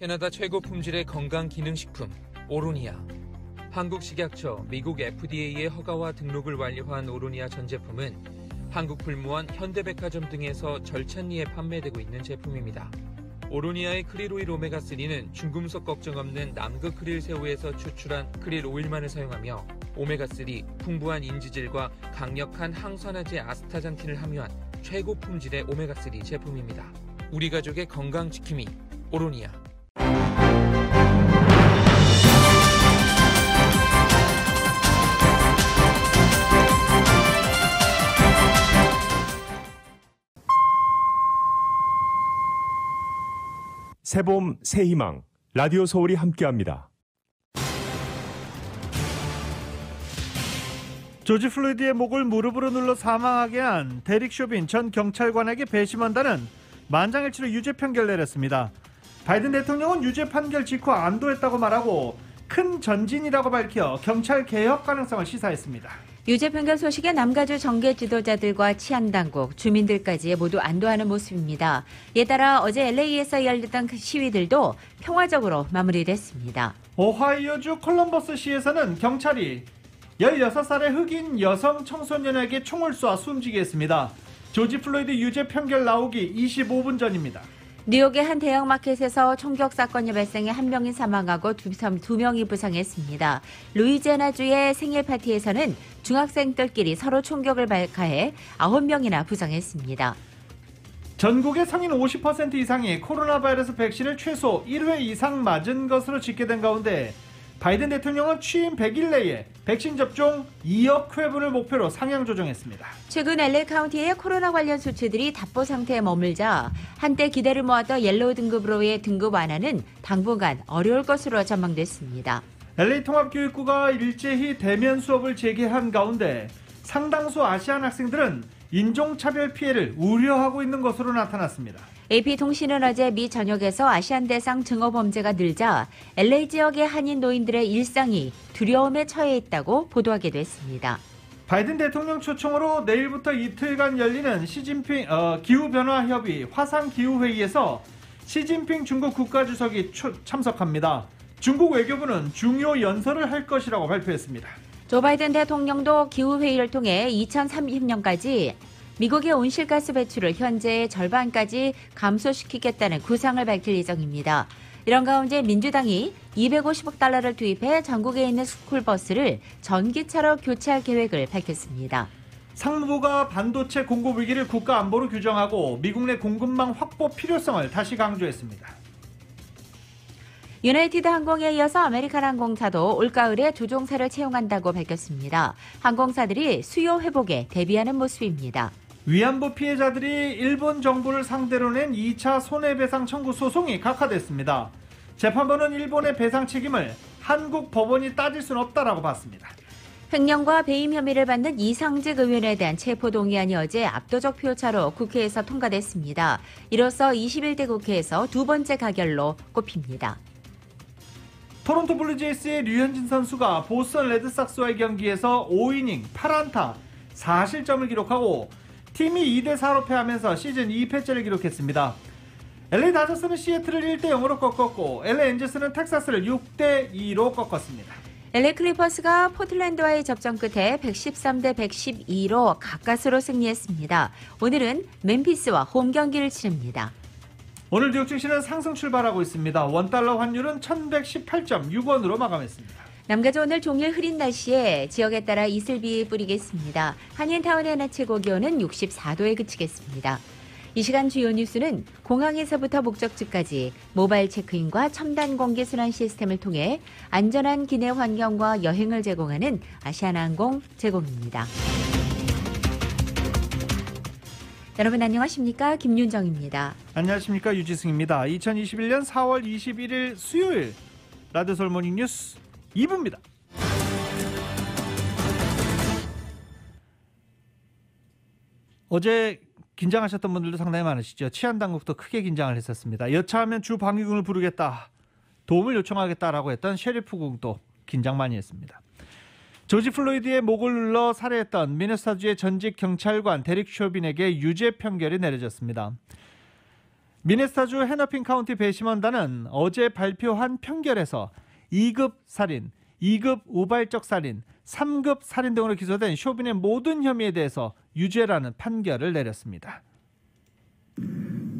캐나다 최고 품질의 건강기능식품 오로니아. 한국식약처, 미국 FDA의 허가와 등록을 완료한 오로니아 전 제품은 한국 불무원, 현대백화점 등에서 절찬리에 판매되고 있는 제품입니다. 오로니아의 크릴 오일 오메가3는 중금속 걱정 없는 남극 크릴 새우에서 추출한 크릴 오일만을 사용하며 오메가3, 풍부한 인지질과 강력한 항산화제 아스타잔틴을 함유한 최고 품질의 오메가3 제품입니다. 우리 가족의 건강 지킴이 오로니아. 새봄 새희망 라디오 서울이 함께합니다. 조지 플로이드의 목을 무릎으로 눌러 사망하게 한 데릭 쇼빈 전 경찰관에게 배심원단은 만장일치로 유죄 판결 내렸습니다. 바이든 대통령은 유죄 판결 직후 안도했다고 말하고 큰 전진이라고 밝혀 경찰 개혁 가능성을 시사했습니다. 유죄 판결 소식에 남가주 정계 지도자들과 치안당국, 주민들까지 모두 안도하는 모습입니다. 이에 따라 어제 LA에서 열렸던 시위들도 평화적으로 마무리됐습니다. 오하이오주 콜럼버스시에서는 경찰이 16살의 흑인 여성 청소년에게 총을 쏴 숨지게 했습니다. 조지 플로이드 유죄 판결 나오기 25분 전입니다. 뉴욕의 한 대형마켓에서 총격 사건이 발생해 한 명이 사망하고 두 명이 부상했습니다. 루이지애나주의 생일 파티에서는 중학생들끼리 서로 총격을 발카해 9명이나 부상했습니다. 전국의 성인 50% 이상이 코로나 바이러스 백신을 최소 1회 이상 맞은 것으로 집계된 가운데 바이든 대통령은 취임 100일 내에 백신 접종 2억 회분을 목표로 상향 조정했습니다. 최근 LA 카운티의 코로나 관련 수치들이 답보 상태에 머물자 한때 기대를 모았던 옐로우 등급으로의 등급 완화는 당분간 어려울 것으로 전망됐습니다. LA 통합교육부가 일제히 대면 수업을 재개한 가운데 상당수 아시안 학생들은 인종차별 피해를 우려하고 있는 것으로 나타났습니다. AP통신은 어제 미 전역에서 아시안 대상 증오 범죄가 늘자 LA 지역의 한인 노인들의 일상이 두려움에 처해 있다고 보도하게 됐습니다. 바이든 대통령 초청으로 내일부터 이틀간 열리는 시진핑 기후변화협의 화상기후회의에서 시진핑 중국 국가주석이 참석합니다. 중국 외교부는 중요 연설을 할 것이라고 발표했습니다. 조 바이든 대통령도 기후회의를 통해 2030년까지 미국의 온실가스 배출을 현재의 절반까지 감소시키겠다는 구상을 밝힐 예정입니다. 이런 가운데 민주당이 250억 달러를 투입해 전국에 있는 스쿨버스를 전기차로 교체할 계획을 밝혔습니다. 상무부가 반도체 공급 위기를 국가 안보로 규정하고 미국 내 공급망 확보 필요성을 다시 강조했습니다. 유나이티드 항공에 이어서 아메리칸 항공사도 올가을에 조종사를 채용한다고 밝혔습니다. 항공사들이 수요 회복에 대비하는 모습입니다. 위안부 피해자들이 일본 정부를 상대로 낸 2차 손해배상 청구 소송이 각하됐습니다. 재판부는 일본의 배상 책임을 한국 법원이 따질 수는 없다라고 봤습니다. 횡령과 배임 혐의를 받는 이상직 의원에 대한 체포동의안이 어제 압도적 표차로 국회에서 통과됐습니다. 이로써 21대 국회에서 두 번째 가결로 꼽힙니다. 토론토 블루제이스의 류현진 선수가 보스턴 레드삭스와의 경기에서 5이닝 8안타 4실점을 기록하고 팀이 2대4로 패하면서 시즌 2패째를 기록했습니다. LA 다저스는 시애틀을 1대0으로 꺾었고 LA 엔젤스는 텍사스를 6대2로 꺾었습니다. LA 클리퍼스가 포틀랜드와의 접전 끝에 113대 112로 가까스로 승리했습니다. 오늘은 멤피스와 홈 경기를 치릅니다. 오늘 뉴욕 증시는 상승 출발하고 있습니다. 원달러 환율은 1118.6원으로 마감했습니다. 남가주 오늘 종일 흐린 날씨에 지역에 따라 이슬비 뿌리겠습니다. 한인타운의 낮 최고 기온은 64도에 그치겠습니다. 이 시간 주요 뉴스는 공항에서부터 목적지까지 모바일 체크인과 첨단 공기 순환 시스템을 통해 안전한 기내 환경과 여행을 제공하는 아시아나항공 제공입니다. 여러분 안녕하십니까? 김윤정입니다. 안녕하십니까? 유지승입니다. 2021년 4월 21일 수요일 라디오 서울 모닝 뉴스 2부입니다. 어제 긴장하셨던 분들도 상당히 많으시죠. 치안당국도 크게 긴장을 했었습니다. 여차하면 주방위군을 부르겠다, 도움을 요청하겠다라고 했던 셰리프국도 긴장 많이 했습니다. 조지 플로이드의 목을 눌러 살해했던 미네소타주의 전직 경찰관 데릭 쇼빈에게 유죄 판결이 내려졌습니다. 미네소타주 헤너핀 카운티 배심원단은 어제 발표한 평결에서 2급 살인, 2급 우발적 살인, 3급 살인 등으로 기소된 쇼빈의 모든 혐의에 대해서 유죄라는 판결을 내렸습니다.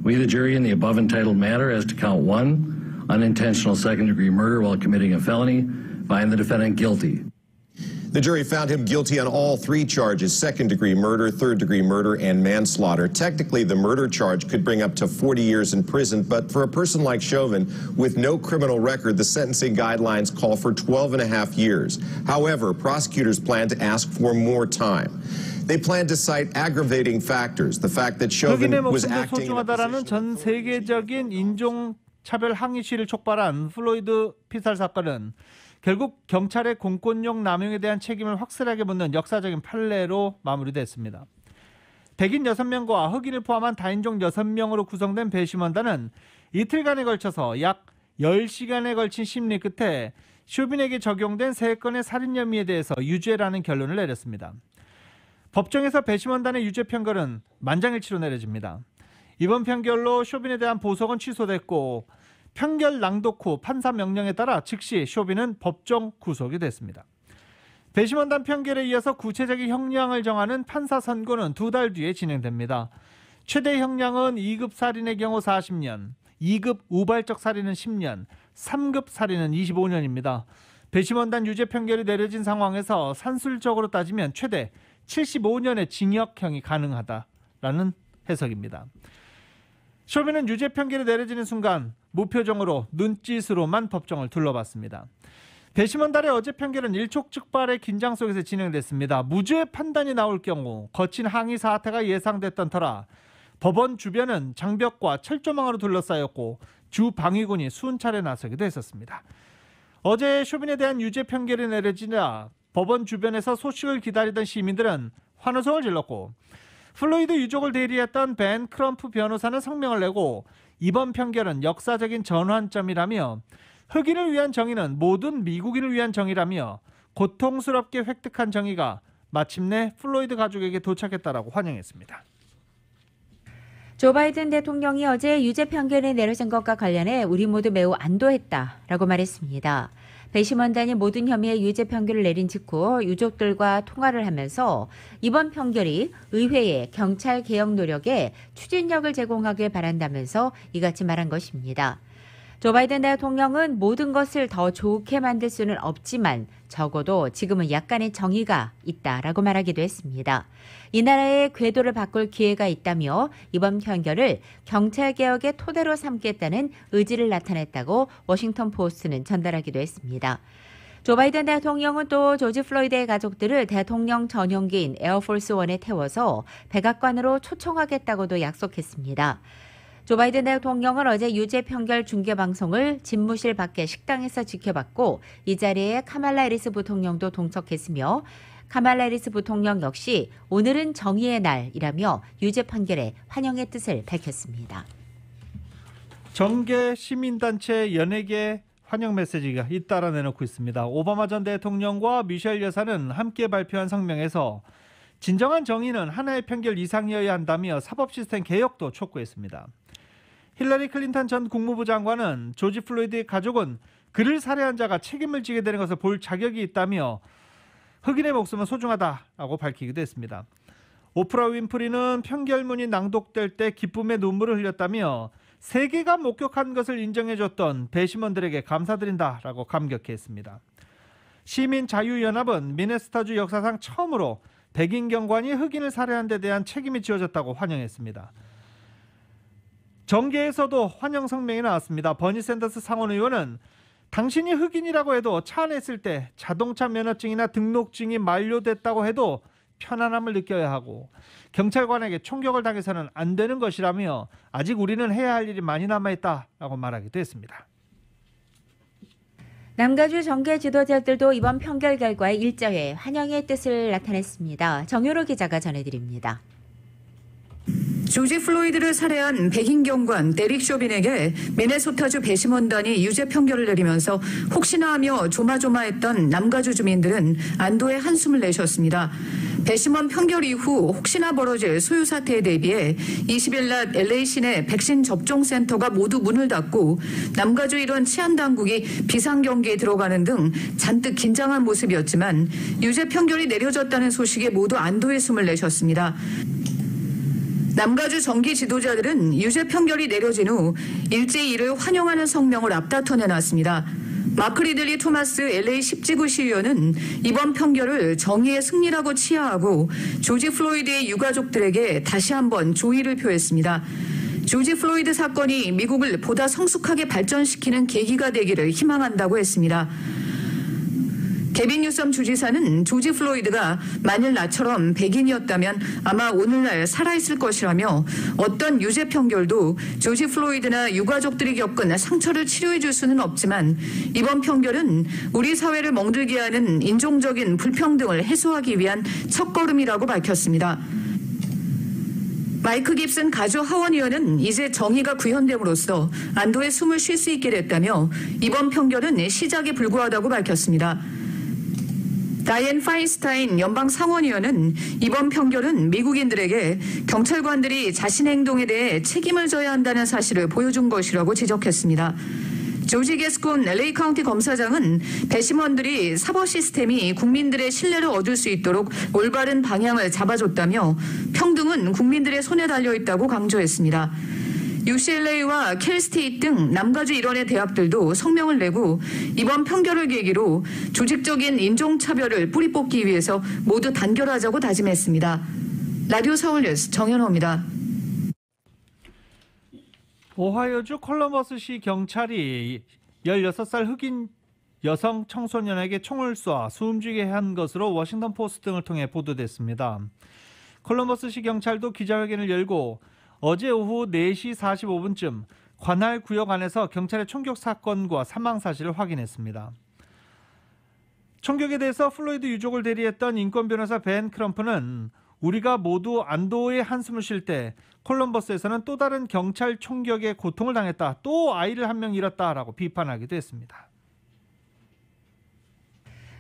We, the jury, in the above entitled matter as to count 1, unintentional second-degree murder while committing a felony, find the defendant guilty. The jury found him guilty on all 3 charges, second-degree murder, third-degree murder, and manslaughter. Technically, the murder charge could bring up to 40 years in prison, but for a person like Chauvin with no criminal record, the sentencing guidelines call for 12 and a half years. However, prosecutors plan to ask for more time. They plan to cite aggravating factors, the fact that Chauvin 흑인의 was 목숨도 acting in a 소중하다라는 전 position 세계적인 인종차별 항의 시위를 촉발한 플로이드 피살 사건은 결국 경찰의 공권력 남용에 대한 책임을 확실하게 묻는 역사적인 판례로 마무리됐습니다. 백인 6명과 흑인을 포함한 다인종 6명으로 구성된 배심원단은 이틀간에 걸쳐서 약 10시간에 걸친 심리 끝에 쇼빈에게 적용된 3건의 살인 혐의에 대해서 유죄라는 결론을 내렸습니다. 법정에서 배심원단의 유죄 판결은 만장일치로 내려집니다. 이번 판결로 쇼빈에 대한 보석은 취소됐고 판결 낭독 후 판사 명령에 따라 즉시 쇼빈은 법정 구속이 됐습니다. 배심원단 판결에 이어서 구체적인 형량을 정하는 판사 선고는 2달 뒤에 진행됩니다. 최대 형량은 2급 살인의 경우 40년, 2급 우발적 살인은 10년, 3급 살인은 25년입니다. 배심원단 유죄 판결이 내려진 상황에서 산술적으로 따지면 최대 75년의 징역형이 가능하다라는 해석입니다. 쇼빈은 유죄 판결이 내려지는 순간 무표정으로 눈짓으로만 법정을 둘러봤습니다. 배심원단의 어제 판결은 일촉즉발의 긴장 속에서 진행됐습니다. 무죄 판단이 나올 경우 거친 항의 사태가 예상됐던 터라 법원 주변은 장벽과 철조망으로 둘러싸였고 주 방위군이 수은차례 나서기도 했었습니다. 어제 쇼빈에 대한 유죄 판결이 내려지자 법원 주변에서 소식을 기다리던 시민들은 환호성을 질렀고 플로이드 유족을 대리했던 벤 크럼프 변호사는 성명을 내고 이번 판결은 역사적인 전환점이라며 흑인을 위한 정의는 모든 미국인을 위한 정의라며 고통스럽게 획득한 정의가 마침내 플로이드 가족에게 도착했다라고 환영했습니다. 조 바이든 대통령이 어제 유죄 판결이 내려진 것과 관련해 우리 모두 매우 안도했다라고 말했습니다. 배심원단이 모든 혐의의 유죄 판결을 내린 직후 유족들과 통화를 하면서 이번 판결이 의회의 경찰 개혁 노력에 추진력을 제공하길 바란다면서 이같이 말한 것입니다. 조 바이든 대통령은 모든 것을 더 좋게 만들 수는 없지만 적어도 지금은 약간의 정의가 있다라고 말하기도 했습니다. 이 나라의 궤도를 바꿀 기회가 있다며 이번 판결을 경찰개혁의 토대로 삼겠다는 의지를 나타냈다고 워싱턴 포스트는 전달하기도 했습니다. 조 바이든 대통령은 또 조지 플로이드의 가족들을 대통령 전용기인 에어포스 원에 태워서 백악관으로 초청하겠다고도 약속했습니다. 조 바이든 대통령은 어제 유죄 판결 중계 방송을 집무실 밖의 식당에서 지켜봤고 이 자리에 카말라 해리스 부통령도 동석했으며 카말라 해리스 부통령 역시 오늘은 정의의 날이라며 유죄 판결에 환영의 뜻을 밝혔습니다. 정계 시민단체 연예계 환영 메시지가 잇따라 내놓고 있습니다. 오바마 전 대통령과 미셸 여사는 함께 발표한 성명에서 진정한 정의는 하나의 판결 이상이어야 한다며 사법 시스템 개혁도 촉구했습니다. 힐러리 클린턴 전 국무부 장관은 조지 플로이드의 가족은 그를 살해한 자가 책임을 지게 되는 것을 볼 자격이 있다며 흑인의 목숨은 소중하다라고 밝히기도 했습니다. 오프라 윈프리는 판결문이 낭독될 때 기쁨의 눈물을 흘렸다며 세계가 목격한 것을 인정해줬던 배심원들에게 감사드린다라고 감격했습니다. 시민자유연합은 미네소타주 역사상 처음으로 백인 경관이 흑인을 살해한 데 대한 책임이 지어졌다고 환영했습니다. 정계에서도 환영 성명이 나왔습니다. 버니 샌더스 상원 의원은 당신이 흑인이라고 해도 차 안에 있을 때 자동차 면허증이나 등록증이 만료됐다고 해도 편안함을 느껴야 하고 경찰관에게 총격을 당해서는 안 되는 것이라며 아직 우리는 해야 할 일이 많이 남아있다라고 말하기도 했습니다. 남가주 정계 지도자들도 이번 판결 결과에 일자회 환영의 뜻을 나타냈습니다. 정유로 기자가 전해드립니다. 조지 플로이드를 살해한 백인 경관 데릭 쇼빈에게 미네소타주 배심원단이 유죄 판결을 내리면서 혹시나 하며 조마조마했던 남가주 주민들은 안도의 한숨을 내셨습니다. 배심원 판결 이후 혹시나 벌어질 소요 사태에 대비해 20일 낮 LA 시내 백신 접종센터가 모두 문을 닫고 남가주 일원 치안당국이 비상경계에 들어가는 등 잔뜩 긴장한 모습이었지만 유죄 판결이 내려졌다는 소식에 모두 안도의 숨을 내셨습니다. 남가주 정기 지도자들은 유죄 판결이 내려진 후 일제히 이를 환영하는 성명을 앞다퉈 내놨습니다. 마크 리들리 토마스 LA 10지구 시의원은 이번 판결을 정의의 승리라고 치하하고 조지 플로이드의 유가족들에게 다시 한번 조의를 표했습니다. 조지 플로이드 사건이 미국을 보다 성숙하게 발전시키는 계기가 되기를 희망한다고 했습니다. 게빈 뉴섬 주지사는 조지 플로이드가 만일 나처럼 백인이었다면 아마 오늘날 살아있을 것이라며 어떤 유죄 판결도 조지 플로이드나 유가족들이 겪은 상처를 치료해 줄 수는 없지만 이번 판결은 우리 사회를 멍들게 하는 인종적인 불평등을 해소하기 위한 첫걸음이라고 밝혔습니다. 마이크 깁슨 가주 하원 의원은 이제 정의가 구현됨으로써 안도의 숨을 쉴 수 있게 됐다며 이번 판결은 시작에 불과하다고 밝혔습니다. 다이앤 파인스타인 연방 상원의원은 이번 판결은 미국인들에게 경찰관들이 자신의 행동에 대해 책임을 져야 한다는 사실을 보여준 것이라고 지적했습니다. 조지 게스콘 LA 카운티 검사장은 배심원들이 사법 시스템이 국민들의 신뢰를 얻을 수 있도록 올바른 방향을 잡아줬다며 평등은 국민들의 손에 달려있다고 강조했습니다. UCLA와 캘스테이트 등 남가주 일원의 대학들도 성명을 내고 이번 판결을 계기로 조직적인 인종차별을 뿌리 뽑기 위해서 모두 단결하자고 다짐했습니다. 라디오 서울뉴스 정현호입니다. 오하이오주 콜럼버스시 경찰이 16살 흑인 여성 청소년에게 총을 쏴 숨지게 한 것으로 워싱턴 포스트 등을 통해 보도됐습니다. 콜럼버스시 경찰도 기자회견을 열고 어제 오후 4시 45분쯤 관할 구역 안에서 경찰의 총격 사건과 사망 사실을 확인했습니다. 총격에 대해서 플로이드 유족을 대리했던 인권 변호사 벤 크럼프는 우리가 모두 안도의 한숨을 쉴 때 콜럼버스에서는 또 다른 경찰 총격에 고통을 당했다. 또 아이를 한 명 잃었다라고 비판하기도 했습니다.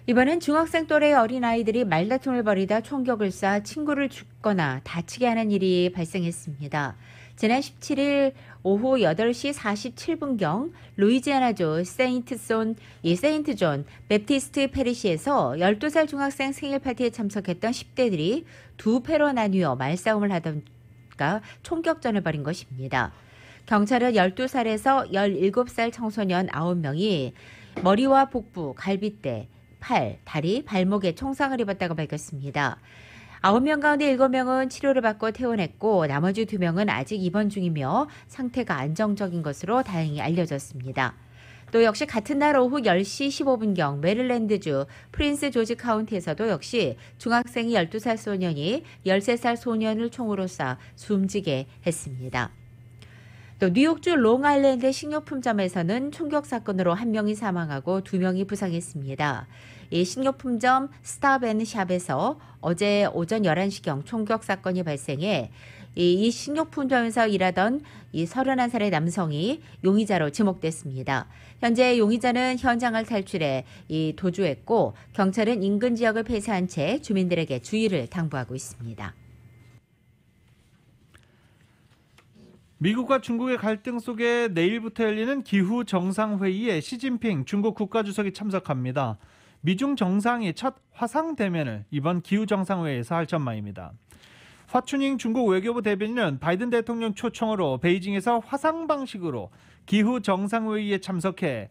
이번엔 중학생 또래의 어린아이들이 말다툼을 벌이다 총격을 쏴 친구를 죽거나 다치게 하는 일이 발생했습니다. 지난 17일 오후 8시 47분경 루이지애나주 세인트 존 베프티스트 페리시에서 12살 중학생 생일 파티에 참석했던 10대들이 두 패로 나뉘어 말싸움을 하다가 총격전을 벌인 것입니다. 경찰은 12살에서 17살 청소년 9명이 머리와 복부, 갈비뼈, 팔, 다리, 발목에 총상을 입었다고 밝혔습니다. 9명 가운데 7명은 치료를 받고 퇴원했고 나머지 2명은 아직 입원 중이며 상태가 안정적인 것으로 다행히 알려졌습니다. 또 역시 같은 날 오후 10시 15분경 메릴랜드주 프린스 조지 카운티에서도 역시 중학생이 12살 소년이 13살 소년을 총으로 쏴 숨지게 했습니다. 또 뉴욕주 롱아일랜드 식료품점에서는 총격 사건으로 1명이 사망하고 2명이 부상했습니다. 이 식료품점 스탑앤샵에서 어제 오전 11시경 총격 사건이 발생해 이 식료품점에서 일하던 이 31살의 남성이 용의자로 지목됐습니다. 현재 용의자는 현장을 탈출해 도주했고 경찰은 인근 지역을 폐쇄한 채 주민들에게 주의를 당부하고 있습니다. 미국과 중국의 갈등 속에 내일부터 열리는 기후 정상회의에 시진핑 중국 국가주석이 참석합니다. 미중 정상이 첫 화상 대면을 이번 기후 정상회의에서 할 전망입니다. 화춘잉 중국 외교부 대변인은 바이든 대통령 초청으로 베이징에서 화상 방식으로 기후 정상회의에 참석해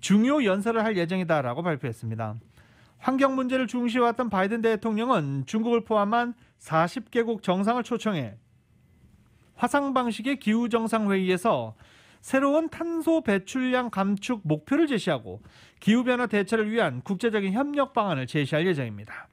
중요 연설을 할 예정이다라고 발표했습니다. 환경 문제를 중시해왔던 바이든 대통령은 중국을 포함한 40개국 정상을 초청해 화상 방식의 기후 정상회의에서 새로운 탄소 배출량 감축 목표를 제시하고 기후변화 대처를 위한 국제적인 협력 방안을 제시할 예정입니다.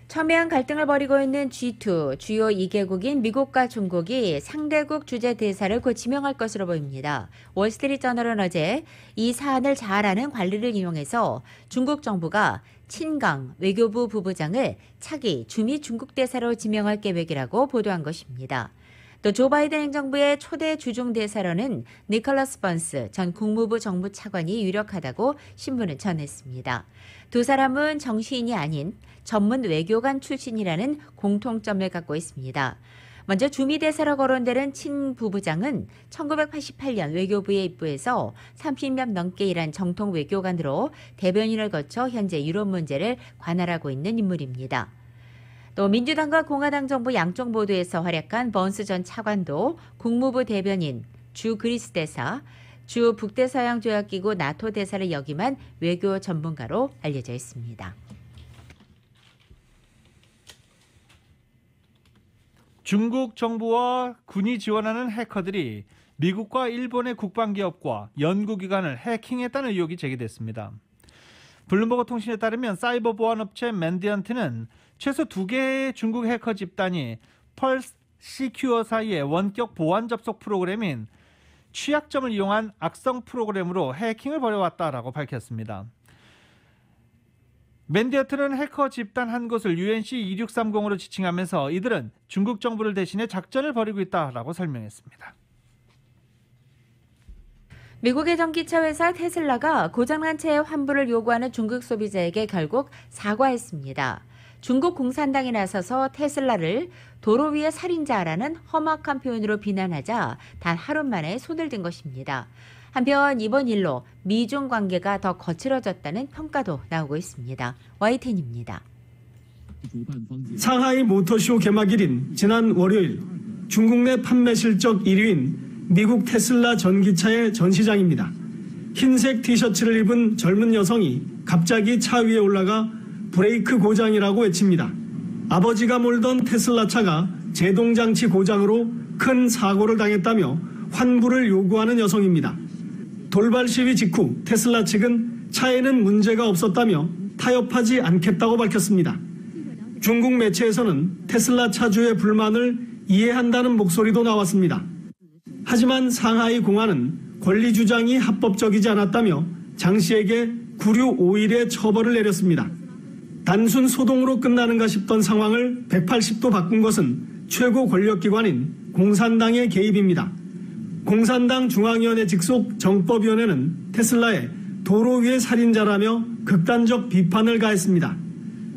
첨예한 갈등을 벌이고 있는 G2, 주요 2개국인 미국과 중국이 상대국 주재 대사를 곧 지명할 것으로 보입니다. 월스트리트저널은 어제 이 사안을 잘 아는 관리를 인용해서 중국 정부가 친강 외교부 부부장을 차기 주미 중국 대사로 지명할 계획이라고 보도한 것입니다. 또 조 바이든 행정부의 초대 주중 대사로는 니콜라스 번스 전 국무부 정부 차관이 유력하다고 신문은 전했습니다. 두 사람은 정치인이 아닌 전문 외교관 출신이라는 공통점을 갖고 있습니다. 먼저 주미 대사로 거론되는 친 부부장은 1988년 외교부에 입부해서 30년 넘게 일한 정통 외교관으로 대변인을 거쳐 현재 유럽 문제를 관할하고 있는 인물입니다. 또 민주당과 공화당 정부 양쪽 모두에서 활약한 번스 전 차관도 국무부 대변인, 주 그리스 대사, 주 북대서양조약기구 나토 대사를 역임한 외교 전문가로 알려져 있습니다. 중국 정부와 군이 지원하는 해커들이 미국과 일본의 국방기업과 연구기관을 해킹했다는 의혹이 제기됐습니다. 블룸버그 통신에 따르면 사이버 보안업체 맨디언트는 최소 2개의 중국 해커 집단이 펄스 시큐어 사이의 원격 보안 접속 프로그램인 취약점을 이용한 악성 프로그램으로 해킹을 벌여왔다라고 밝혔습니다. 맨디어트는 해커 집단 한 곳을 UNC 2630으로 지칭하면서 이들은 중국 정부를 대신해 작전을 벌이고 있다라고 설명했습니다. 미국의 전기차 회사 테슬라가 고장난 차의 환불을 요구하는 중국 소비자에게 결국 사과했습니다. 중국 공산당이 나서서 테슬라를 도로 위의 살인자라는 험악한 표현으로 비난하자 단 하루 만에 손을 든 것입니다. 한편 이번 일로 미중 관계가 더 거칠어졌다는 평가도 나오고 있습니다. YTN입니다. 상하이 모터쇼 개막일인 지난 월요일 중국 내 판매 실적 1위인 미국 테슬라 전기차의 전시장입니다. 흰색 티셔츠를 입은 젊은 여성이 갑자기 차 위에 올라가 브레이크 고장이라고 외칩니다. 아버지가 몰던 테슬라 차가 제동장치 고장으로 큰 사고를 당했다며 환불을 요구하는 여성입니다. 돌발 시위 직후 테슬라 측은 차에는 문제가 없었다며 타협하지 않겠다고 밝혔습니다. 중국 매체에서는 테슬라 차주의 불만을 이해한다는 목소리도 나왔습니다. 하지만 상하이 공안은 권리 주장이 합법적이지 않았다며 장 씨에게 구류 5일의 처벌을 내렸습니다. 단순 소동으로 끝나는가 싶던 상황을 180도 바꾼 것은 최고 권력기관인 공산당의 개입입니다. 공산당 중앙위원회 직속 정법위원회는 테슬라에 도로 위의 살인자라며 극단적 비판을 가했습니다.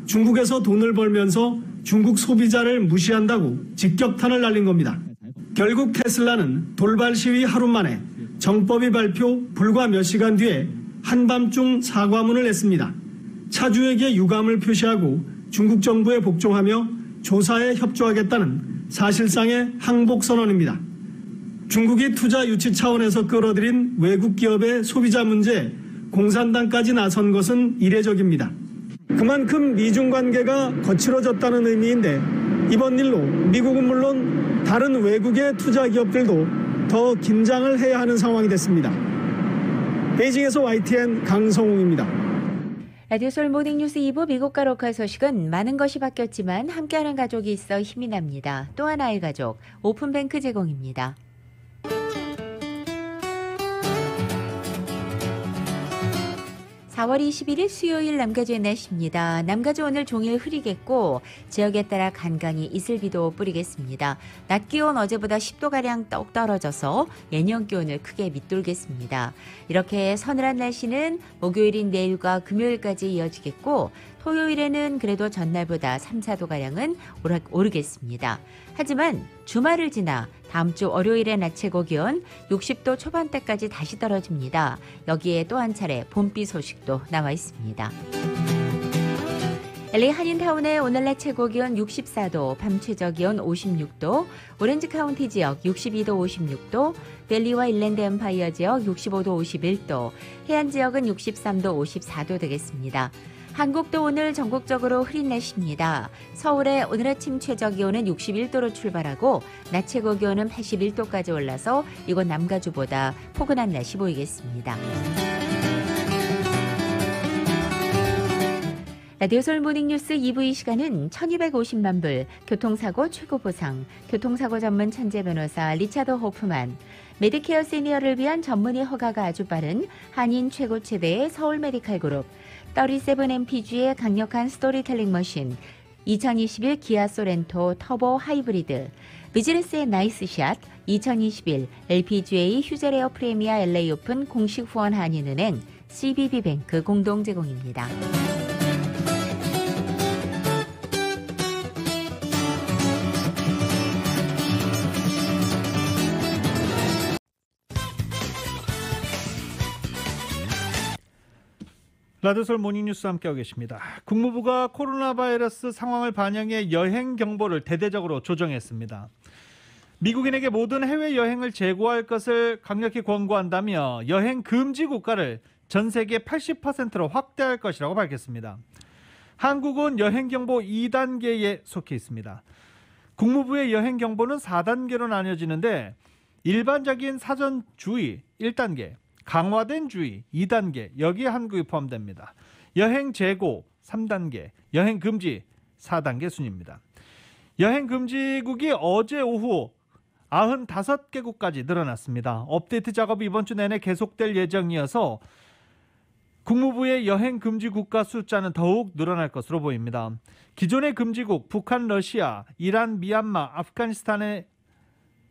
중국에서 돈을 벌면서 중국 소비자를 무시한다고 직격탄을 날린 겁니다. 결국 테슬라는 돌발 시위 하루 만에 정법위 발표 불과 몇 시간 뒤에 한밤중 사과문을 냈습니다. 차주에게 유감을 표시하고 중국 정부에 복종하며 조사에 협조하겠다는 사실상의 항복 선언입니다. 중국이 투자 유치 차원에서 끌어들인 외국 기업의 소비자 문제에 공산당까지 나선 것은 이례적입니다. 그만큼 미중 관계가 거칠어졌다는 의미인데 이번 일로 미국은 물론 다른 외국의 투자 기업들도 더 긴장을 해야 하는 상황이 됐습니다. 베이징에서 YTN 강성웅입니다. 라디오 서울 모닝뉴스 2부 미국과 로컬 소식은 많은 것이 바뀌었지만 함께하는 가족이 있어 힘이 납니다. 또 하나의 가족, 오픈뱅크 제공입니다. 4월 21일 수요일 남가주의 날씨입니다. 남가주 오늘 종일 흐리겠고 지역에 따라 간간히 이슬비도 뿌리겠습니다. 낮 기온 어제보다 10도가량 떡 떨어져서 예년 기온을 크게 밑돌겠습니다. 이렇게 서늘한 날씨는 목요일인 내일과 금요일까지 이어지겠고 토요일에는 그래도 전날보다 3, 4도가량은 오르겠습니다. 하지만 주말을 지나 다음 주 월요일의 낮 최고 기온 60도 초반대까지 다시 떨어집니다. 여기에 또 한 차례 봄비 소식도 나와 있습니다. LA 한인타운의 오늘 낮 최고 기온 64도, 밤 최저 기온 56도, 오렌지 카운티 지역 62도 56도, 밸리와 일랜드 엠파이어 지역 65도 51도, 해안 지역은 63도 54도 되겠습니다. 한국도 오늘 전국적으로 흐린 날씨입니다. 서울의 오늘 아침 최저 기온은 61도로 출발하고 낮 최고 기온은 81도까지 올라서 이곳 남가주보다 포근한 날씨 보이겠습니다. 라디오 서울 모닝뉴스 2부 이 시간은 1250만 불, 교통사고 최고 보상, 교통사고 전문 천재 변호사 리차드 호프만, 메디케어 시니어를 위한 전문의 허가가 아주 빠른 한인 최고 최대의 서울 메디칼 그룹, 37MPG의 강력한 스토리텔링 머신, 2021 기아 소렌토 터보 하이브리드, 비즈니스의 나이스샷, 2021 LPGA 휴젤에어 프리미어 LA 오픈 공식 후원 한인은행, CBB뱅크 공동 제공입니다. 라디오서울 모닝뉴스 함께하고 계십니다. 국무부가 코로나 바이러스 상황을 반영해 여행 경보를 대대적으로 조정했습니다. 미국인에게 모든 해외여행을 제고할 것을 강력히 권고한다며 여행 금지 국가를 전 세계 80%로 확대할 것이라고 밝혔습니다. 한국은 여행경보 2단계에 속해 있습니다. 국무부의 여행경보는 4단계로 나뉘어지는데 일반적인 사전 주의 1단계, 강화된 주의 2단계, 여기에 한국이 포함됩니다. 여행 재고 3단계, 여행 금지 4단계 순입니다. 여행 금지국이 어제 오후 95개국까지 늘어났습니다. 업데이트 작업이 이번 주 내내 계속될 예정이어서 국무부의 여행 금지 국가 숫자는 더욱 늘어날 것으로 보입니다. 기존의 금지국 북한, 러시아, 이란, 미얀마, 아프가니스탄에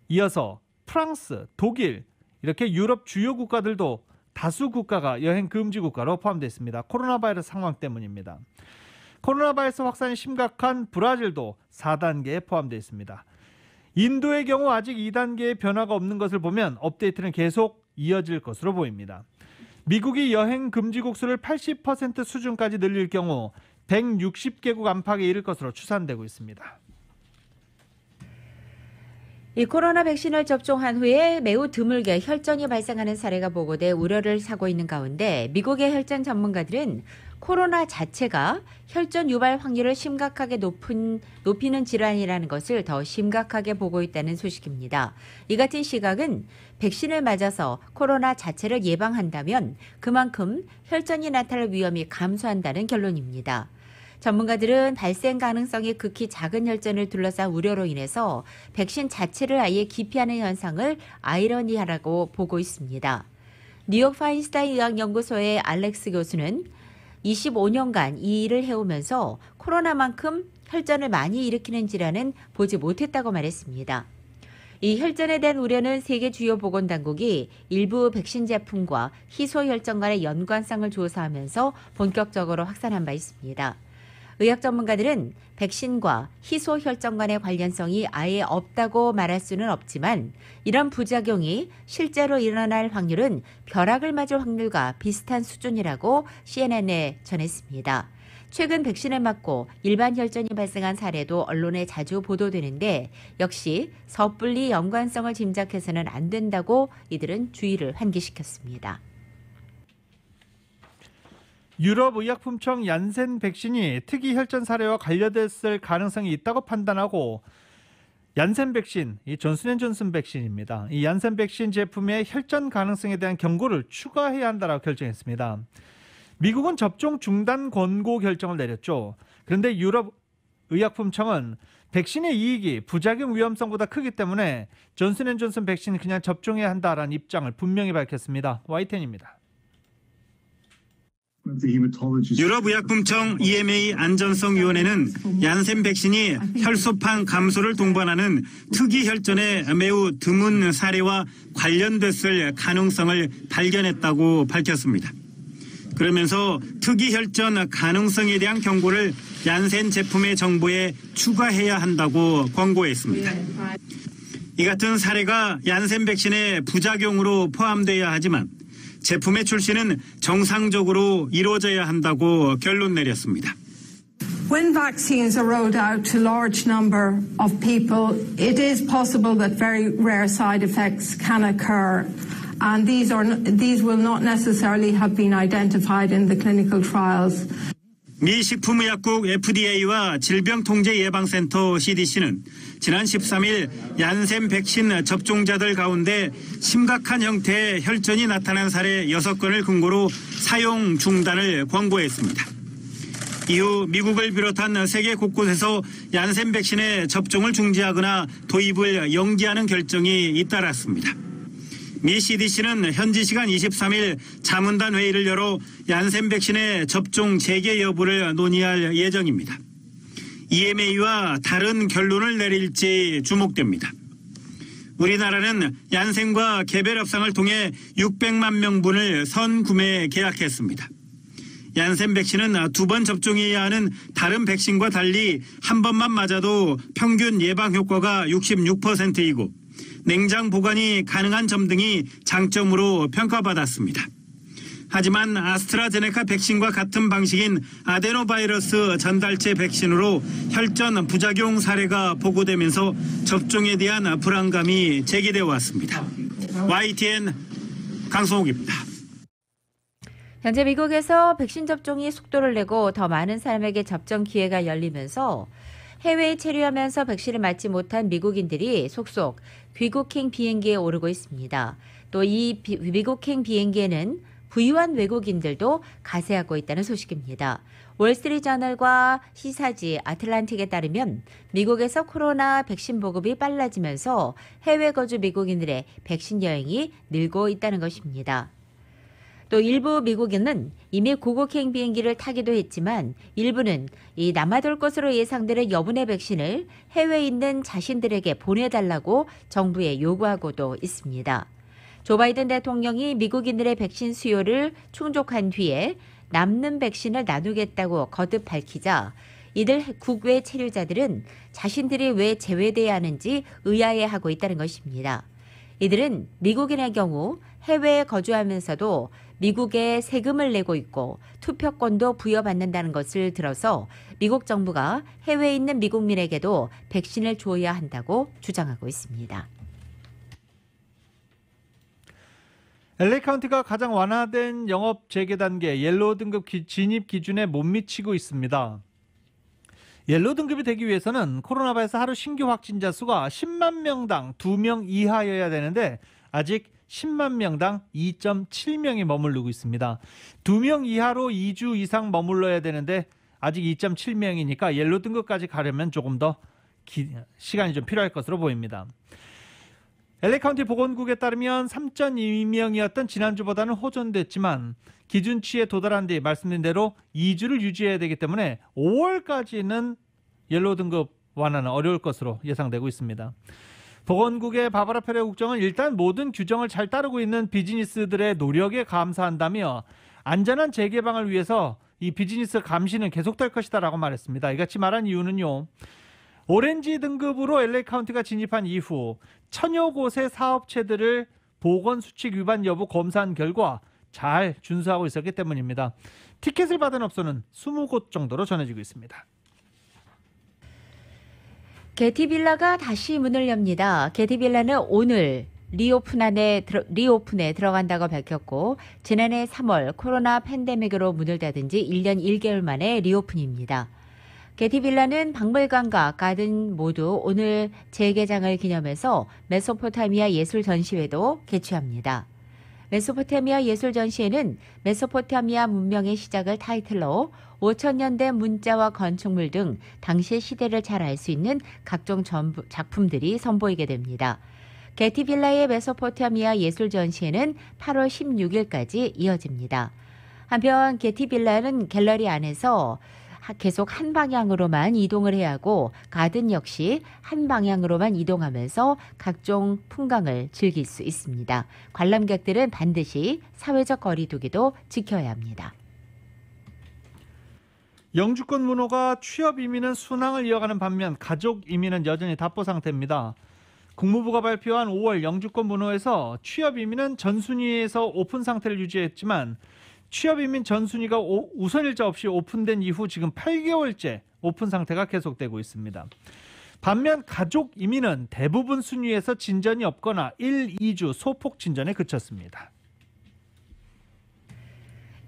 이어서 프랑스, 독일 이렇게 유럽 주요 국가들도 다수 국가가 여행 금지 국가로 포함되어 있습니다. 코로나 바이러스 상황 때문입니다. 코로나 바이러스 확산이 심각한 브라질도 4단계에 포함되어 있습니다. 인도의 경우 아직 2단계의 변화가 없는 것을 보면 업데이트는 계속 이어질 것으로 보입니다. 미국이 여행 금지국 수를 80% 수준까지 늘릴 경우 160개국 안팎에 이를 것으로 추산되고 있습니다. 이 코로나 백신을 접종한 후에 매우 드물게 혈전이 발생하는 사례가 보고돼 우려를 사고 있는 가운데 미국의 혈전 전문가들은 코로나 자체가 혈전 유발 확률을 심각하게 높이는 질환이라는 것을 더 심각하게 보고 있다는 소식입니다. 이 같은 시각은 백신을 맞아서 코로나 자체를 예방한다면 그만큼 혈전이 나타날 위험이 감소한다는 결론입니다. 전문가들은 발생 가능성이 극히 작은 혈전을 둘러싼 우려로 인해서 백신 자체를 아예 기피하는 현상을 아이러니하라고 보고 있습니다. 뉴욕 파인스타인 의학연구소의 알렉스 교수는 25년간 이 일을 해오면서 코로나만큼 혈전을 많이 일으키는 질환은 보지 못했다고 말했습니다. 이 혈전에 대한 우려는 세계 주요 보건당국이 일부 백신 제품과 희소혈전 간의 연관성을 조사하면서 본격적으로 확산한 바 있습니다. 의학 전문가들은 백신과 희소혈전 간의 관련성이 아예 없다고 말할 수는 없지만 이런 부작용이 실제로 일어날 확률은 벼락을 맞을 확률과 비슷한 수준이라고 CNN에 전했습니다. 최근 백신을 맞고 일반 혈전이 발생한 사례도 언론에 자주 보도되는데 역시 섣불리 연관성을 짐작해서는 안 된다고 이들은 주의를 환기시켰습니다. 유럽의약품청 얀센 백신이 특이 혈전 사례와 관련됐을 가능성이 있다고 판단하고 얀센 백신, 이 존슨앤존슨 백신입니다. 이 얀센 백신 제품의 혈전 가능성에 대한 경고를 추가해야 한다고 결정했습니다. 미국은 접종 중단 권고 결정을 내렸죠. 그런데 유럽의약품청은 백신의 이익이 부작용 위험성보다 크기 때문에 존슨앤존슨 백신은 그냥 접종해야 한다라는 입장을 분명히 밝혔습니다. Y10입니다. 유럽의약품청 EMA 안전성위원회는 얀센 백신이 혈소판 감소를 동반하는 특이 혈전의 매우 드문 사례와 관련됐을 가능성을 발견했다고 밝혔습니다. 그러면서 특이 혈전 가능성에 대한 경고를 얀센 제품의 정보에 추가해야 한다고 권고했습니다. 이 같은 사례가 얀센 백신의 부작용으로 포함돼야 하지만 제품의 출시는 정상적으로 이루어져야 한다고 결론 내렸습니다. When vaccines are rolled out to large number of people, it is possible that very rare side effects can occur, and these will not necessarily have been identified in the clinical trials. 미 식품의약국 FDA와 질병통제예방센터 CDC는 지난 13일 얀센 백신 접종자들 가운데 심각한 형태의 혈전이 나타난 사례 6건을 근거로 사용 중단을 권고했습니다. 이후 미국을 비롯한 세계 곳곳에서 얀센 백신의 접종을 중지하거나 도입을 연기하는 결정이 잇따랐습니다. 미 CDC는 현지 시간 23일 자문단 회의를 열어 얀센 백신의 접종 재개 여부를 논의할 예정입니다. EMA와 다른 결론을 내릴지 주목됩니다. 우리나라는 얀센과 개별 협상을 통해 600만 명분을 선구매 계약했습니다. 얀센 백신은 2번 접종해야 하는 다른 백신과 달리 한 번만 맞아도 평균 예방 효과가 66%이고 냉장 보관이 가능한 점 등이 장점으로 평가받았습니다. 하지만 아스트라제네카 백신과 같은 방식인 아데노바이러스 전달체 백신으로 혈전 부작용 사례가 보고되면서 접종에 대한 불안감이 제기되어 왔습니다. YTN 강성욱입니다. 현재 미국에서 백신 접종이 속도를 내고 더 많은 사람에게 접종 기회가 열리면서 해외에 체류하면서 백신을 맞지 못한 미국인들이 속속 귀국행 비행기에 오르고 있습니다. 또 이 미국행 비행기에는 부유한 외국인들도 가세하고 있다는 소식입니다. 월스트리트저널과 시사지 아틀란틱에 따르면 미국에서 코로나 백신 보급이 빨라지면서 해외 거주 미국인들의 백신 여행이 늘고 있다는 것입니다. 또 일부 미국인은 이미 고국행 비행기를 타기도 했지만 일부는 이 남아돌 것으로 예상되는 여분의 백신을 해외에 있는 자신들에게 보내달라고 정부에 요구하고도 있습니다. 조 바이든 대통령이 미국인들의 백신 수요를 충족한 뒤에 남는 백신을 나누겠다고 거듭 밝히자 이들 국외 체류자들은 자신들이 왜 제외돼야 하는지 의아해하고 있다는 것입니다. 이들은 미국인의 경우 해외에 거주하면서도 미국에 세금을 내고 있고 투표권도 부여받는다는 것을 들어서 미국 정부가 해외에 있는 미국민에게도 백신을 줘야 한다고 주장하고 있습니다. LA 카운티가 가장 완화된 영업 재개 단계 옐로우 등급 진입 기준에 못 미치고 있습니다. 옐로우 등급이 되기 위해서는 코로나 바이러스 하루 신규 확진자 수가 10만 명당 2명 이하여야 되는데 아직 10만 명당 2.7명이 머무르고 있습니다. 2명 이하로 2주 이상 머물러야 되는데 아직 2.7명이니까 옐로우 등급까지 가려면 조금 더 시간이 좀 필요할 것으로 보입니다. LA 카운티 보건국에 따르면 3.2명이었던 지난주보다는 호전됐지만 기준치에 도달한 뒤 말씀드린 대로 2주를 유지해야 되기 때문에 5월까지는 옐로우 등급 완화는 어려울 것으로 예상되고 있습니다. 보건국의 바바라 페레 국장은 일단 모든 규정을 잘 따르고 있는 비즈니스들의 노력에 감사한다며 안전한 재개방을 위해서 이 비즈니스 감시는 계속될 것이다라고 말했습니다. 이같이 말한 이유는요. 오렌지 등급으로 LA 카운티가 진입한 이후 1000여 곳의 사업체들을 보건수칙 위반 여부 검사한 결과 잘 준수하고 있었기 때문입니다. 티켓을 받은 업소는 20곳 정도로 전해지고 있습니다. 게티빌라가 다시 문을 엽니다. 게티빌라는 오늘 리오픈에 들어간다고 밝혔고 지난해 3월 코로나 팬데믹으로 문을 닫은 지 1년 1개월 만에 리오픈입니다. 게티빌라는 박물관과 가든 모두 오늘 재개장을 기념해서 메소포타미아 예술 전시회도 개최합니다. 메소포타미아 예술 전시회는 메소포타미아 문명의 시작을 타이틀로 5000년대 문자와 건축물 등 당시의 시대를 잘 알 수 있는 각종 작품들이 선보이게 됩니다. 게티빌라의 메소포타미아 예술 전시회는 8월 16일까지 이어집니다. 한편 게티빌라는 갤러리 안에서 계속 한 방향으로만 이동을 해야 하고 가든 역시 한 방향으로만 이동하면서 각종 풍광을 즐길 수 있습니다. 관람객들은 반드시 사회적 거리 두기도 지켜야 합니다. 영주권 문호가 취업 이민은 순항을 이어가는 반면 가족 이민은 여전히 답보 상태입니다. 국무부가 발표한 5월 영주권 문호에서 취업 이민은 전순위에서 오픈 상태를 유지했지만 취업 이민 전순위가 우선일자 없이 오픈된 이후 지금 8개월째 오픈 상태가 계속되고 있습니다. 반면 가족 이민은 대부분 순위에서 진전이 없거나 1, 2주 소폭 진전에 그쳤습니다.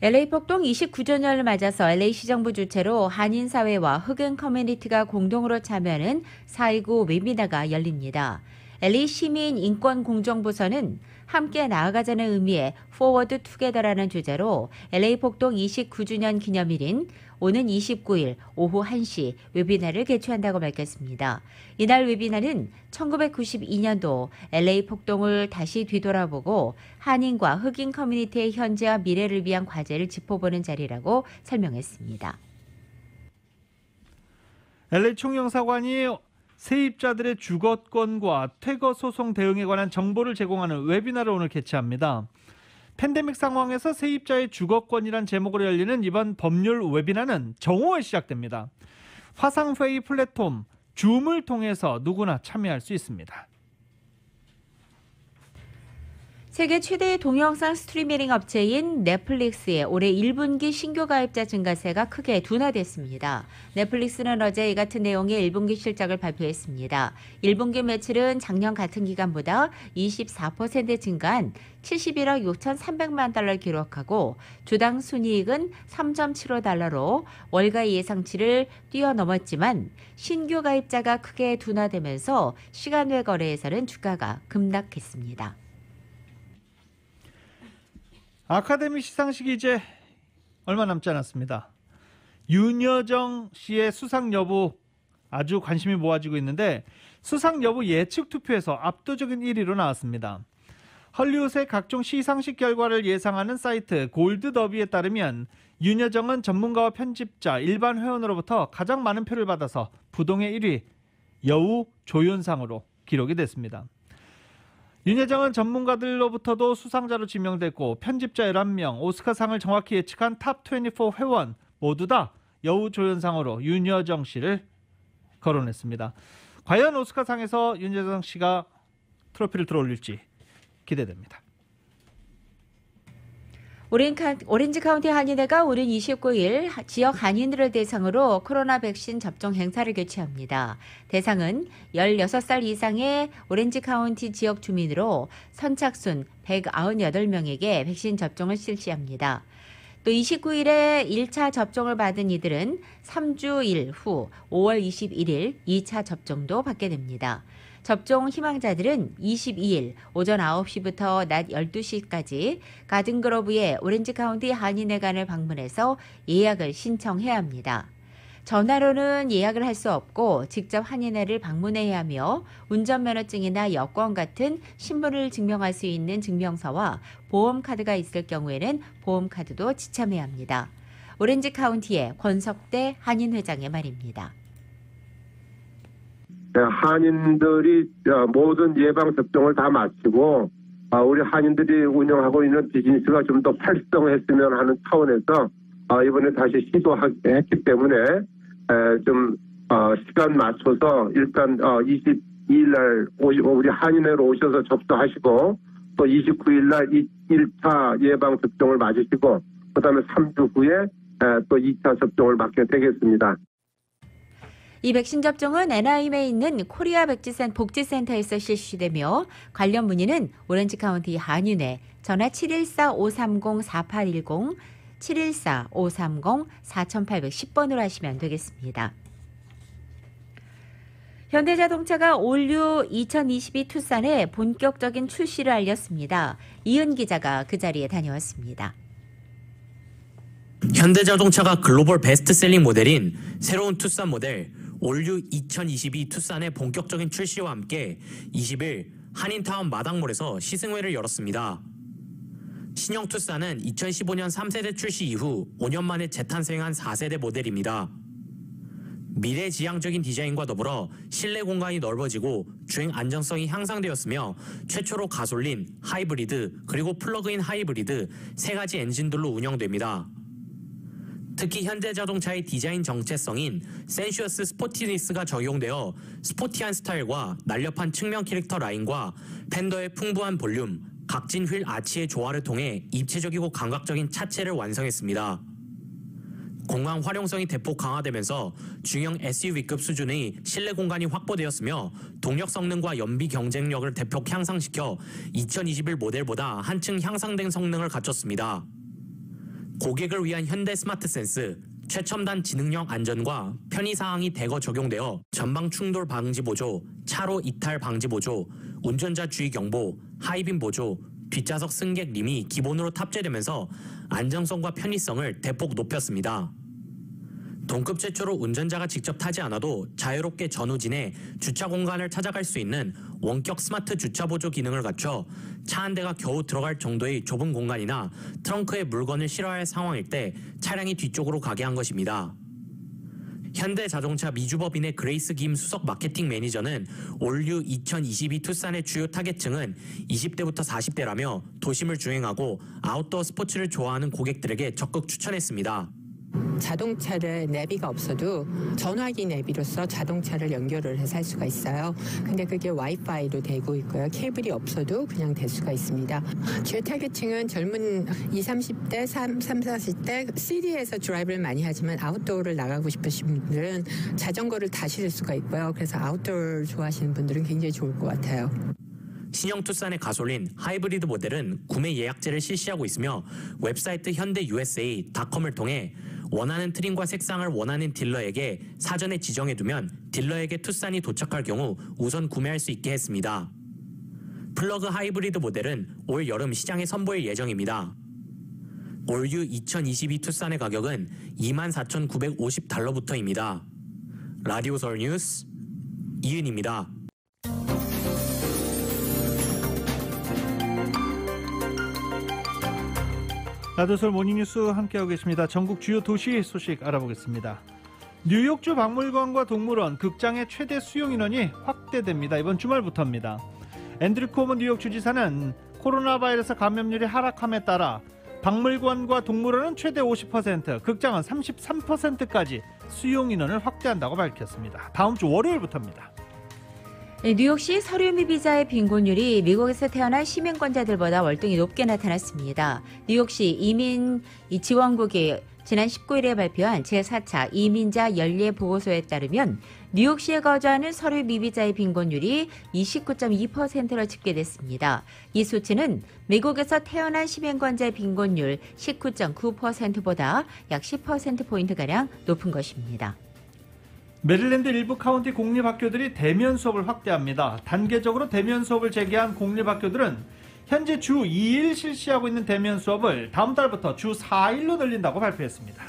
LA 폭동 29주년을 맞아서 LA 시정부 주최로 한인사회와 흑인 커뮤니티가 공동으로 참여하는 4.29 웨비나가 열립니다. LA 시민 인권공정부서는 함께 나아가자는 의미의 Forward Together라는 주제로 LA 폭동 29주년 기념일인 오는 29일 오후 1시 웨비나를 개최한다고 밝혔습니다. 이날 웨비나는 1992년도 LA 폭동을 다시 뒤돌아보고 한인과 흑인 커뮤니티의 현재와 미래를 위한 과제를 짚어보는 자리라고 설명했습니다. LA 총영사관이 세입자들의 주거권과 퇴거 소송 대응에 관한 정보를 제공하는 웨비나를 오늘 개최합니다. 팬데믹 상황에서 세입자의 주거권이란 제목으로 열리는 이번 법률 웨비나는 정오에 시작됩니다. 화상회의 플랫폼 줌을 통해서 누구나 참여할 수 있습니다. 세계 최대의 동영상 스트리밍 업체인 넷플릭스의 올해 1분기 신규 가입자 증가세가 크게 둔화됐습니다. 넷플릭스는 어제 이 같은 내용의 1분기 실적을 발표했습니다. 1분기 매출은 작년 같은 기간보다 24% 증가한 71억 6,300만 달러를 기록하고 주당 순이익은 3.75달러로 월가 예상치를 뛰어넘었지만 신규 가입자가 크게 둔화되면서 시간 외 거래에서는 주가가 급락했습니다. 아카데미 시상식이 이제 얼마 남지 않았습니다. 윤여정 씨의 수상 여부 아주 관심이 모아지고 있는데 수상 여부 예측 투표에서 압도적인 1위로 나왔습니다. 헐리우드의 각종 시상식 결과를 예상하는 사이트 골드더비에 따르면 윤여정은 전문가와 편집자, 일반 회원으로부터 가장 많은 표를 받아서 부동의 1위 여우 조연상으로 기록이 됐습니다. 윤여정은 전문가들로부터도 수상자로 지명됐고 편집자 11명, 오스카상을 정확히 예측한 탑24 회원 모두 다 여우 조연상으로 윤여정 씨를 거론했습니다. 과연 오스카상에서 윤여정 씨가 트로피를 들어올릴지 기대됩니다. 오렌지 카운티 한인회가 오는 29일 지역 한인들을 대상으로 코로나 백신 접종 행사를 개최합니다. 대상은 16살 이상의 오렌지 카운티 지역 주민으로 선착순 198명에게 백신 접종을 실시합니다. 또 29일에 1차 접종을 받은 이들은 3주일 후 5월 21일 2차 접종도 받게 됩니다. 접종 희망자들은 22일 오전 9시부터 낮 12시까지 가든그로브의 오렌지 카운티 한인회관을 방문해서 예약을 신청해야 합니다. 전화로는 예약을 할 수 없고 직접 한인회를 방문해야 하며 운전면허증이나 여권 같은 신분을 증명할 수 있는 증명서와 보험카드가 있을 경우에는 보험카드도 지참해야 합니다. 오렌지 카운티의 권석대 한인회장의 말입니다. 한인들이 모든 예방접종을 다 마치고 우리 한인들이 운영하고 있는 비즈니스가 좀 더 활성화했으면 하는 차원에서 이번에 다시 시도했기 때문에 좀 시간 맞춰서 일단 22일 날 우리 한인회로 오셔서 접수하시고 또 29일 날 1차 예방접종을 맞으시고 그다음에 3주 후에 또 2차 접종을 받게 되겠습니다. 이 백신 접종은 NIM에 있는 코리아 복지센터에서 실시되며 관련 문의는 오렌지 카운티 한인회 전화 714-530-4810, 714-530-4810번으로 하시면 되겠습니다. 현대자동차가 올류 2022 투싼의 본격적인 출시를 알렸습니다. 이은 기자가 그 자리에 다녀왔습니다. 현대자동차가 글로벌 베스트셀링 모델인 새로운 투싼 모델 올류 2022 투싼의 본격적인 출시와 함께 20일 한인타운 마당몰에서 시승회를 열었습니다. 신형 투싼은 2015년 3세대 출시 이후 5년 만에 재탄생한 4세대 모델입니다. 미래지향적인 디자인과 더불어 실내 공간이 넓어지고 주행 안정성이 향상되었으며 최초로 가솔린, 하이브리드, 그리고 플러그인 하이브리드 3가지 엔진들로 운영됩니다. 특히 현대자동차의 디자인 정체성인 센슈어스 스포티니스가 적용되어 스포티한 스타일과 날렵한 측면 캐릭터 라인과 팬더의 풍부한 볼륨, 각진 휠 아치의 조화를 통해 입체적이고 감각적인 차체를 완성했습니다. 공간 활용성이 대폭 강화되면서 중형 SUV급 수준의 실내 공간이 확보되었으며 동력 성능과 연비 경쟁력을 대폭 향상시켜 2021 모델보다 한층 향상된 성능을 갖췄습니다. 고객을 위한 현대 스마트 센스, 최첨단 지능형 안전과 편의사항이 대거 적용되어 전방 충돌 방지 보조, 차로 이탈 방지 보조, 운전자 주의 경보, 하이빔 보조, 뒷좌석 승객 림이 기본으로 탑재되면서 안정성과 편의성을 대폭 높였습니다. 동급 최초로 운전자가 직접 타지 않아도 자유롭게 전후진해 주차 공간을 찾아갈 수 있는 원격 스마트 주차 보조 기능을 갖춰 차 한 대가 겨우 들어갈 정도의 좁은 공간이나 트렁크에 물건을 실어야 할 상황일 때 차량이 뒤쪽으로 가게 한 것입니다. 현대자동차 미주법인의 그레이스 김 수석 마케팅 매니저는 올류 2022 투싼의 주요 타겟층은 20대부터 40대라며 도심을 주행하고 아웃도어 스포츠를 좋아하는 고객들에게 적극 추천했습니다. 자동차를 내비가 없어도 전화기 내비로서 자동차를 연결을 해서 할 수가 있어요. 근데 그게 와이파이로 되고 있고요. 케이블이 없어도 그냥 될 수가 있습니다. 주요 타겟층은 젊은 20, 30대, 30, 40대 시티에서 드라이브를 많이 하지만 아웃도어를 나가고 싶으신 분들은 자전거를 다 실을 수가 있고요. 그래서 아웃도어를 좋아하시는 분들은 굉장히 좋을 것 같아요. 신형 투싼의 가솔린, 하이브리드 모델은 구매 예약제를 실시하고 있으며 웹사이트 현대USA.com을 통해 원하는 트림과 색상을 원하는 딜러에게 사전에 지정해두면 딜러에게 투싼이 도착할 경우 우선 구매할 수 있게 했습니다. 플러그 하이브리드 모델은 올 여름 시장에 선보일 예정입니다. 올유 2022 투싼의 가격은 24,950달러부터입니다. 라디오 서울 뉴스 이은입니다. 라디오서울 모닝뉴스 함께하고 계십니다. 전국 주요 도시 소식 알아보겠습니다. 뉴욕주 박물관과 동물원, 극장의 최대 수용 인원이 확대됩니다. 이번 주말부터입니다. 앤드류 코모 뉴욕 주지사는 코로나 바이러스 감염률이 하락함에 따라 박물관과 동물원은 최대 50%, 극장은 33%까지 수용 인원을 확대한다고 밝혔습니다. 다음 주 월요일부터입니다. 뉴욕시 서류 미비자의 빈곤율이 미국에서 태어난 시민권자들보다 월등히 높게 나타났습니다. 뉴욕시 이민 지원국이 지난 19일에 발표한 제4차 이민자 연례 보고서에 따르면 뉴욕시에 거주하는 서류 미비자의 빈곤율이 29.2%로 집계됐습니다. 이 수치는 미국에서 태어난 시민권자의 빈곤율 19.9%보다 약 10%포인트가량 높은 것입니다. 메릴랜드 일부 카운티 공립학교들이 대면 수업을 확대합니다. 단계적으로 대면 수업을 재개한 공립학교들은 현재 주 2일 실시하고 있는 대면 수업을 다음 달부터 주 4일로 늘린다고 발표했습니다.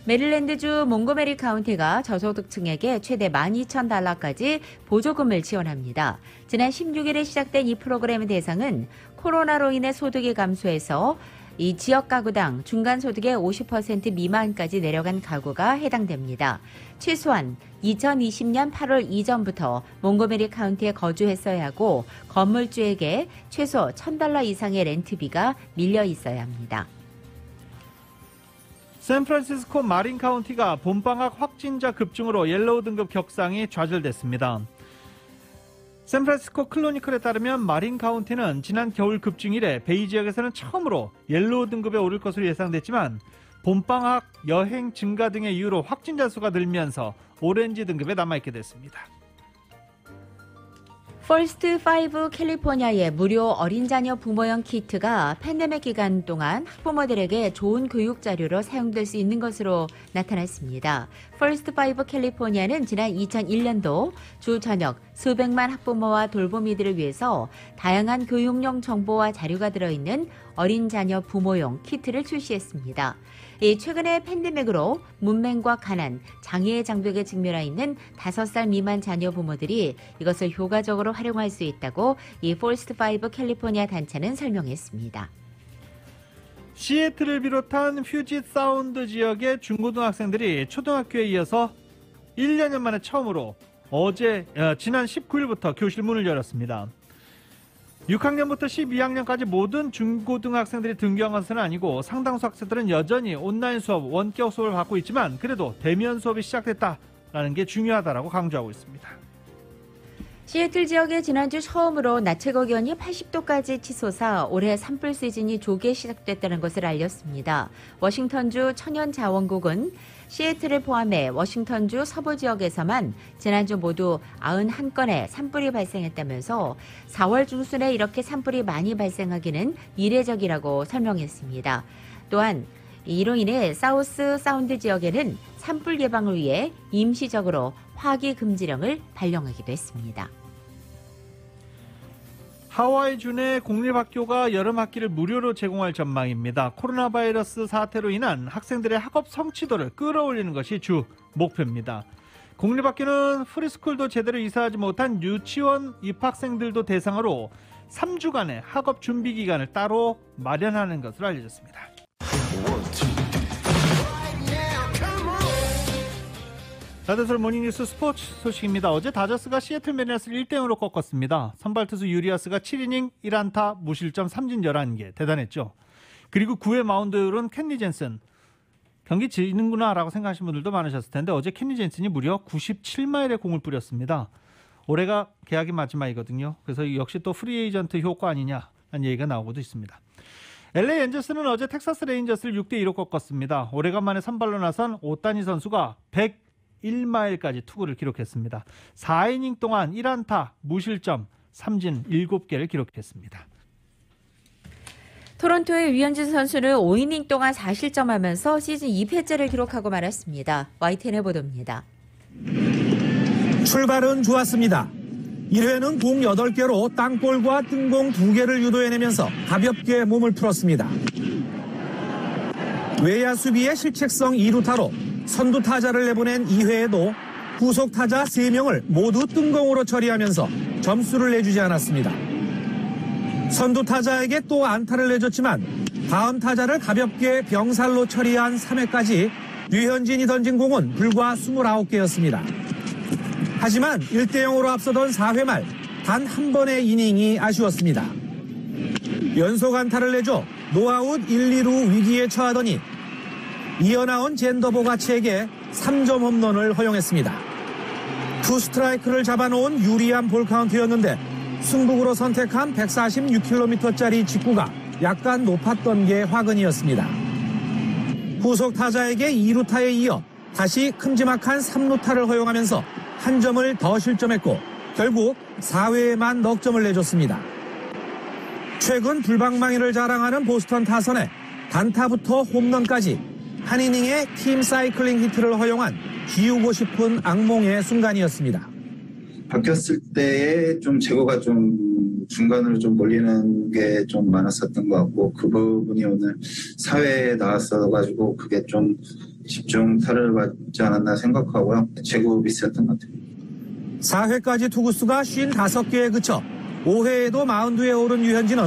메릴랜드주 몽고메리 카운티가 저소득층에게 최대 12,000달러까지 보조금을 지원합니다. 지난 16일에 시작된 이 프로그램의 대상은 코로나로 인해 소득이 감소해서 이 지역 가구당 중간소득의 50% 미만까지 내려간 가구가 해당됩니다. 최소한 2020년 8월 이전부터 몽고메리 카운티에 거주했어야 하고 건물주에게 최소 $1,000 이상의 렌트비가 밀려 있어야 합니다. 샌프란시스코 마린 카운티가 봄방학 확진자 급증으로 옐로우 등급 격상이 좌절됐습니다. 샌프란시스코 클로니클에 따르면 마린 카운티는 지난 겨울 급증 이래 베이 지역에서는 처음으로 옐로우 등급에 오를 것으로 예상됐지만 봄방학, 여행 증가 등의 이유로 확진자 수가 늘면서 오렌지 등급에 남아있게 됐습니다. 퍼스트 5 캘리포니아의 무료 어린 자녀 부모용 키트가 팬데믹 기간 동안 학부모들에게 좋은 교육 자료로 사용될 수 있는 것으로 나타났습니다. 퍼스트 5 캘리포니아는 지난 2001년도 주 전역 수백만 학부모와 돌보미들을 위해서 다양한 교육용 정보와 자료가 들어있는 어린 자녀 부모용 키트를 출시했습니다. 최근에 팬데믹으로 문맹과 가난, 장애의 장벽에 직면해 있는 5살 미만 자녀 부모들이 이것을 효과적으로 활용할 수 있다고 이 퍼스트 5 캘리포니아 단체는 설명했습니다. 시애틀을 비롯한 퓨짓 사운드 지역의 중고등학생들이 초등학교에 이어서 1년 만에 처음으로 지난 19일부터 교실 문을 열었습니다. 6학년부터 12학년까지 모든 중고등학생들이 등교한 것은 아니고 상당수 학생들은 여전히 온라인 수업, 원격 수업을 받고 있지만 그래도 대면 수업이 시작됐다라는 게 중요하다라고 강조하고 있습니다. 시애틀 지역에 지난주 처음으로 낮 최고 기온이 80도까지 치솟아 올해 산불 시즌이 조기에 시작됐다는 것을 알렸습니다. 워싱턴주 천연자원국은 시애틀을 포함해 워싱턴주 서부 지역에서만 지난주 모두 91건의 산불이 발생했다면서 4월 중순에 이렇게 산불이 많이 발생하기는 이례적이라고 설명했습니다. 또한 이로 인해 사우스 사운드 지역에는 산불 예방을 위해 임시적으로 화기 금지령을 발령하기도 했습니다. 하와이주 내 공립학교가 여름 학기를 무료로 제공할 전망입니다. 코로나 바이러스 사태로 인한 학생들의 학업 성취도를 끌어올리는 것이 주 목표입니다. 공립학교는 프리스쿨도 제대로 이사하지 못한 유치원 입학생들도 대상으로 3주간의 학업 준비 기간을 따로 마련하는 것으로 알려졌습니다. 라디오솔 모닝뉴스 스포츠 소식입니다. 어제 다저스가 시애틀 메리너스를 1대0으로 꺾었습니다. 선발 투수 유리아스가 7이닝 1안타 무실점 3진 11개 대단했죠. 그리고 9회 마운드에 오른 켄리 젠슨. 경기 지는구나 라고 생각하시는 분들도 많으셨을 텐데 어제 켄리 젠슨이 무려 97마일의 공을 뿌렸습니다. 올해가 계약이 마지막이거든요. 그래서 역시 또 프리에이전트 효과 아니냐라는 얘기가 나오고도 있습니다. LA 엔젤스는 어제 텍사스 레인저스를 6대2로 꺾었습니다. 오래간만에 선발로 나선 오타니 선수가 101마일까지 투구를 기록했습니다. 4이닝 동안 1안타, 무실점, 삼진 7개를 기록했습니다. 토론토의 류현진 선수는 5이닝 동안 4실점하면서 시즌 2패째를 기록하고 말았습니다. YTN의 보도입니다. 출발은 좋았습니다. 1회는 공 8개로 땅볼과 뜬공 2개를 유도해내면서 가볍게 몸을 풀었습니다. 외야 수비의 실책성 2루타로 선두 타자를 내보낸 2회에도 후속 타자 3명을 모두 뜬공으로 처리하면서 점수를 내주지 않았습니다. 선두 타자에게 또 안타를 내줬지만 다음 타자를 가볍게 병살로 처리한 3회까지 류현진이 던진 공은 불과 29개였습니다. 하지만 1대0으로 앞서던 4회 말 단 한 번의 이닝이 아쉬웠습니다. 연속 안타를 내줘 노아웃 1, 2루 위기에 처하더니 이어나온 젠더 보가치에게 3점 홈런을 허용했습니다. 투 스트라이크를 잡아놓은 유리한 볼 카운트였는데 승부구로 선택한 146km짜리 직구가 약간 높았던 게 화근이었습니다. 후속 타자에게 2루타에 이어 다시 큼지막한 3루타를 허용하면서 한 점을 더 실점했고 결국 4회에만 넉 점을 내줬습니다. 최근 불방망이를 자랑하는 보스턴 타선에 단타부터 홈런까지 한 이닝에 팀 사이클링 히트를 허용한 지우고 싶은 악몽의 순간이었습니다. 바뀌었을 때에 좀 제구가 좀 중간으로 좀 몰리는 게 좀 많았었던 것 같고 그 부분이 오늘 사회에 나왔어가지고 그게 좀 집중타를 받지 않았나 생각하고요. 제구 미스였던 것 같아요. 4회까지 투구수가 55개에 그쳐 5회에도 마운드에 오른 유현진은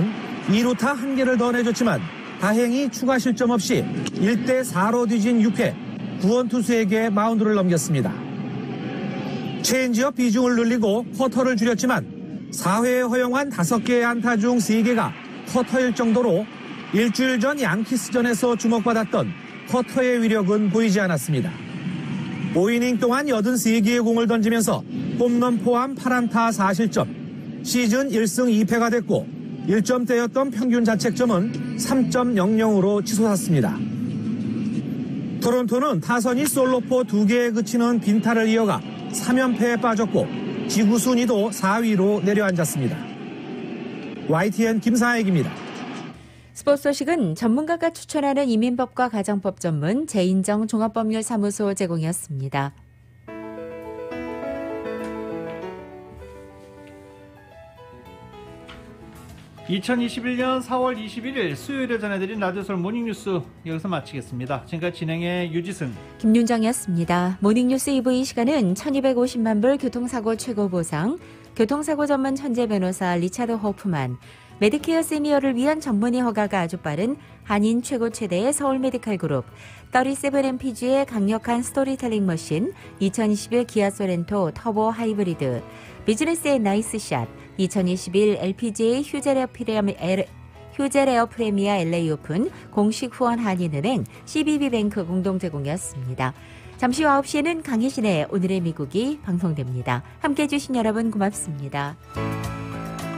2루타 1개를 더 내줬지만 다행히 추가 실점 없이 1대4로 뒤진 6회 구원 투수에게 마운드를 넘겼습니다. 체인지업 비중을 늘리고 커터를 줄였지만 4회에 허용한 5개의 안타 중 3개가 커터일 정도로 일주일 전 양키스전에서 주목받았던 커터의 위력은 보이지 않았습니다. 5이닝 동안 83개의 공을 던지면서 홈런 포함 8안타 4실점, 시즌 1승 2패가 됐고 1점대였던 평균 자책점은 3.00으로 치솟았습니다. 토론토는 타선이 솔로포 2개에 그치는 빈타를 이어가 3연패에 빠졌고 지구 순위도 4위로 내려앉았습니다. YTN 김사익입니다. 스포츠 소식은 전문가가 추천하는 이민법과 가정법 전문 재인정 종합법률사무소 제공이었습니다. (2021년 4월 21일) 수요일에 전해드린 라디오솔 모닝뉴스 여기서 마치겠습니다. 지금까지 진행의 유지승, 김윤정이었습니다. 모닝뉴스 2부 이 시간은 1250만 불 교통사고 최고보상, 교통사고 전문 천재 변호사 리차드 호프만, 메디케어 시니어를 위한 전문의 허가가 아주 빠른 한인 최고 최대의 서울 메디칼 그룹, 37MPG의 강력한 스토리텔링 머신, 2021 기아 소렌토 터보 하이브리드, 비즈니스의 나이스 샷, 2021 LPGA 휴젤 에어 프레미아 LA 오픈 공식 후원 한인은행 CBB뱅크 공동 제공이었습니다. 잠시 후 9시에는 강희신의 오늘의 미국이 방송됩니다. 함께해 주신 여러분 고맙습니다.